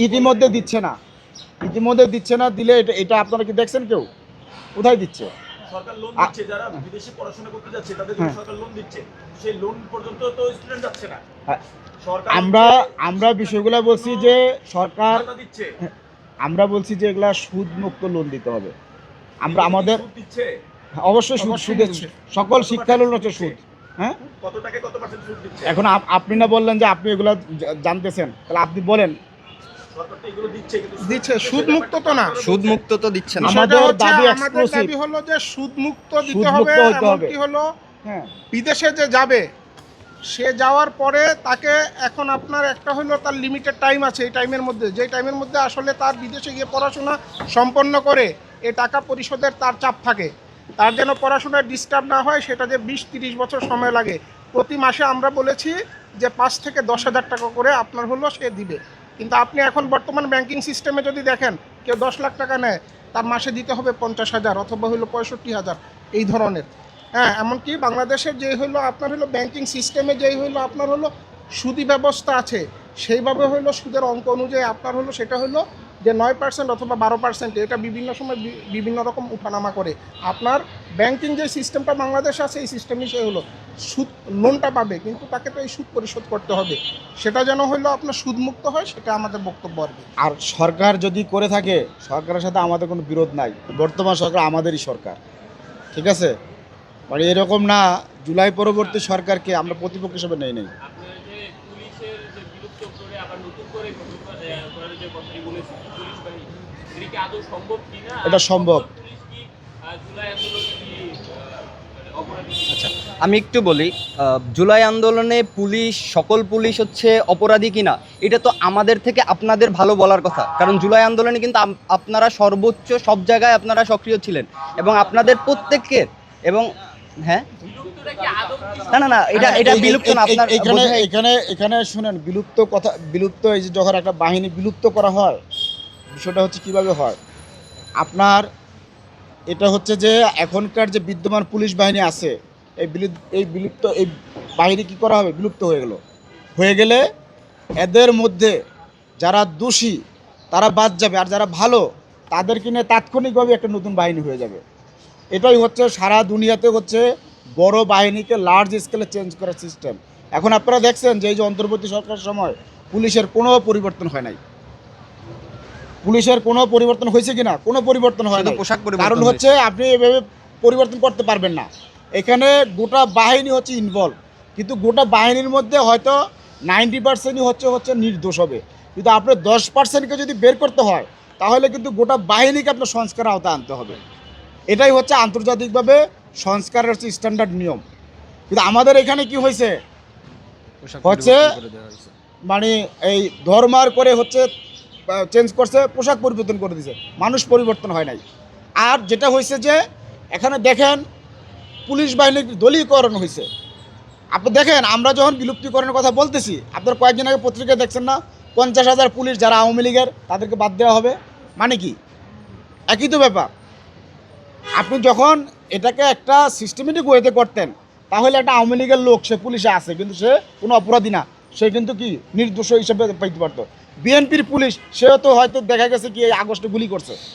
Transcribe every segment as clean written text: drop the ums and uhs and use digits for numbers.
ইতিমধ্যে দিচ্ছে না, দিলে এটা আপনারা কি দেখছেন কেউ কোথায় দিচ্ছে? সরকার লোন দিচ্ছে, যারা বিদেশে পড়াশোনা করতে যাচ্ছে তাদের জন্য সরকার লোন দিচ্ছে, সেই লোন পর্যন্ত তো স্টুডেন্ট যাচ্ছে না। সরকার আমরা বিষয়গুলো বলছি যে সরকার দিচ্ছে, আমরা বলছি যে এগুলা সুদ মুক্ত লোন দিতে হবে। আমরা আমাদের দিচ্ছে অবশ্যই সুদের সকল শিক্ষা লোন হচ্ছে সুদ। হ্যাঁ, কত টাকা কত পার্সেন্ট সুদ দিচ্ছে? এখন আপনি না বললেন যে আপনি এগুলা জানতেছেন, তাহলে আপনি বলেন। সরকার তো এগুলো দিচ্ছে, কিন্তু দিচ্ছে, সুদ মুক্ত তো না, সুদ মুক্ত তো দিচ্ছে না। আমাদের দাবি হলো যে সুদ মুক্ত দিতে হবে। এমনকি হলো হ্যাঁ, বিদেশে যে যাবে, সে যাওয়ার পরে তাকে এখন আপনার একটা হলো তার লিমিটেড টাইম আছে, এই টাইমের মধ্যে, যেই টাইমের মধ্যে আসলে তার বিদেশে গিয়ে পড়াশোনা সম্পন্ন করে এই টাকা পরিশোধের তার চাপ থাকে, তার যেন পড়াশোনায় ডিস্টার্ব না হয়, সেটা যে 20-30 বছর সময় লাগে। প্রতি মাসে আমরা বলেছি যে 5 থেকে 10,000 টাকা করে আপনার হলো সে দিবে। কিন্তু আপনি এখন বর্তমান ব্যাংকিং সিস্টেমে যদি দেখেন, কেউ 10 লাখ টাকা নেয়, তার মাসে দিতে হবে 50,000 অথবা হলো 65,000 এই ধরনের। হ্যাঁ, এমনকি বাংলাদেশের যে হলো আপনার হলো ব্যাংকিং সিস্টেমে যেই হলো আপনার হলো সুদি ব্যবস্থা আছে, সেইভাবে হলো সুদের অঙ্ক অনুযায়ী আপনার হলো সেটা হলো যে 9% অথবা 12%, এটা বিভিন্ন সময় বিভিন্ন রকম উঠানামা করে। আপনার ব্যাংকিং যে সিস্টেমটা বাংলাদেশে আছে, এই সিস্টেমই সে হলো সুদ লোনটা পাবে, কিন্তু তাকে তো এই সুদ পরিশোধ করতে হবে। সেটা যেন হলো আপনার সুদমুক্ত হয়, সেটা আমাদের বক্তব্য আর কি। আর সরকার যদি করে থাকে, সরকারের সাথে আমাদের কোনো বিরোধ নাই। বর্তমান সরকার আমাদেরই সরকার, ঠিক আছে? মানে এরকম না জুলাই পরবর্তী সরকারকে আমরা প্রতিপক্ষ হিসেবে নেই। এটা সম্ভব। আচ্ছা, আমি একটু বলি, জুলাই আন্দোলনে সকল পুলিশ হচ্ছে অপরাধী কিনা, এটা তো আমাদের থেকে আপনাদের ভালো বলার কথা। কারণ জুলাই আন্দোলনে কিন্তু আপনারা সর্বোচ্চ সব জায়গায় আপনারা সক্রিয় ছিলেন, এবং আপনাদের প্রত্যেকের, এবং হ্যাঁ না এটা বিলুপ্ত না। আপনার এখানে শুনেন, বিলুপ্ত এই যে যখন একটা বাহিনী বিলুপ্ত করা হয়, বিষয়টা হচ্ছে কিভাবে হয়। আপনার এটা হচ্ছে যে এখনকার যে বিদ্যমান পুলিশ বাহিনী আছে, এই বাহিনী কি করা হবে, বিলুপ্ত হয়ে গেলে এদের মধ্যে যারা দোষী তারা বাদ যাবে, আর যারা ভালো তাদেরকে নিয়ে তাৎক্ষণিকভাবে একটা নতুন বাহিনী হয়ে যাবে। এটাই হচ্ছে সারা দুনিয়াতে হচ্ছে বড় বাহিনীকে লার্জ স্কেলে চেঞ্জ করার সিস্টেম। এখন আপনারা দেখছেন যে এই যে অন্তর্বর্তী সরকারের সময় পুলিশের কোনো পরিবর্তন হয় নাই। পুলিশের কোনো পরিবর্তন হয়েছে কিনা? কোনো পরিবর্তন হয় না। কারণ হচ্ছে আপনি এভাবে পরিবর্তন করতে পারবেন না। এখানে গোটা বাহিনী হচ্ছে ইনভলভ, কিন্তু গোটা বাহিনীর মধ্যে হয়তো 90%ই হচ্ছে নির্দোষ হবে, কিন্তু আপনার 10%কে যদি বের করতে হয়, তাহলে কিন্তু গোটা বাহিনীকে আপনার সংস্কারের আওতায় আনতে হবে। এটাই হচ্ছে আন্তর্জাতিকভাবে সংস্কারের হচ্ছে স্ট্যান্ডার্ড নিয়ম। কিন্তু আমাদের এখানে কি হয়েছে, মানে এই ধর্মার করে হচ্ছে চেঞ্জ করছে, পোশাক পরিবর্তন করে দিয়েছে, মানুষ পরিবর্তন হয় নাই। আর যেটা হয়েছে যে এখানে দেখেন পুলিশ বাহিনীর দলীয়করণ হয়েছে। আপনি দেখেন, আমরা যখন বিলুপ্তিকরণের কথা বলতেছি, আপনার কয়েকদিন আগে পত্রিকায় দেখছেন না, 50,000 পুলিশ যারা আওয়ামী লীগের, তাদেরকে বাদ দেওয়া হবে। মানে কি? একই তো ব্যাপার। আপনি যখন এটাকে একটা সিস্টেমেটিক ওয়েতে করতেন, তাহলে একটা আওয়ামী লীগের লোক সে পুলিশে আছে, কিন্তু সে কোনো অপরাধী না, সে কিন্তু কি নির্দোষ হিসেবে পাইতে পারতো। বিএনপির পুলিশ সেও তো হয়তো দেখা গেছে কি এই আগস্টে গুলি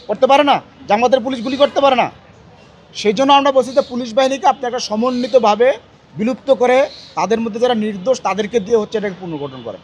করতে পারে না, জামাতের পুলিশ গুলি করতে পারে না। সেই জন্য আমরা বলছি যে পুলিশ বাহিনীকে আপনি একটা সমন্বিতভাবে বিলুপ্ত করে তাদের মধ্যে যারা নির্দোষ তাদেরকে দিয়ে হচ্ছে এটাকে পুনর্গঠন করে।